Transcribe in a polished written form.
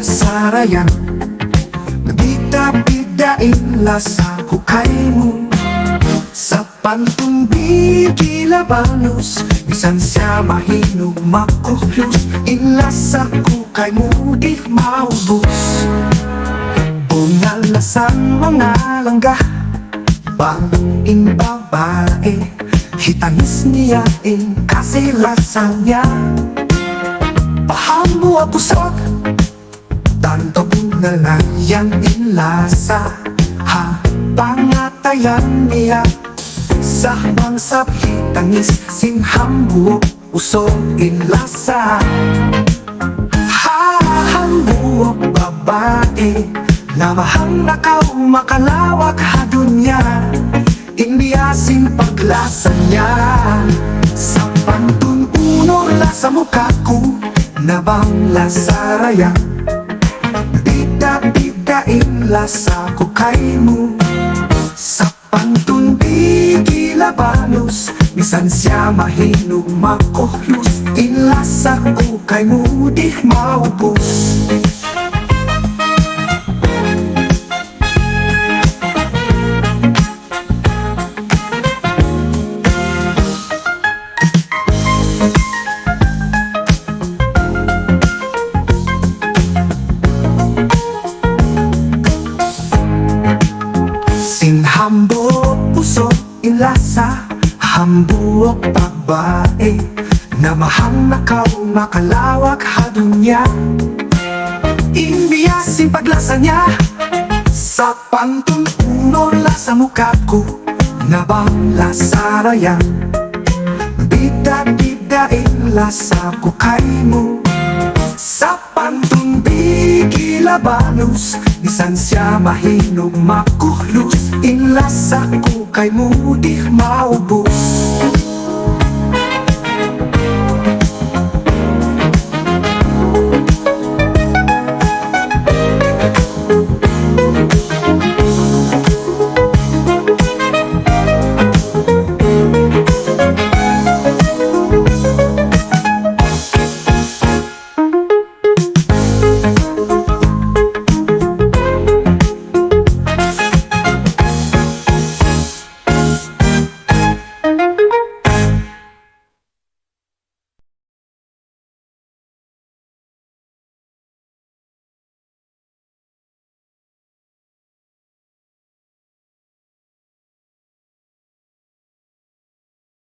sarayan, nabida-bidain lasa ko kay mo. Sa pantumbi kilabanos, bisan siya mahinog makuklus, inlasa ko kay mo di maubos. Bungalasang mga langga, banging babae, hitanis niya kasilasan niya. Pahambo ako sa tantog na lang yang inlasa, pangatayan niya sa mangsap hitanis, sinhambuok usog inlasa. Hambuok babae, namahang nakaw makalawak hadunya, inbiyasin paglasa niya. Sa pantununo la sa mukha ko, nabang lasaraya, bida-bidain lasa ko kay mo. Sa pantundi kilabanos, bisan siya mahinog makuklus, inlasa ko kay mo di maubos. Sinhambuok puso inlasa, hambuok babae, namahang nakaw makalawak hadunya, inbiyasin paglasa niya. Sa pantununo la sa mukha ko, nabang lasarayan, bida-bidain lasa ko kay mo. Sa pantumbi kilabanos, bisan siya mahinog makuklus, inlasa ko kay mo di maubos.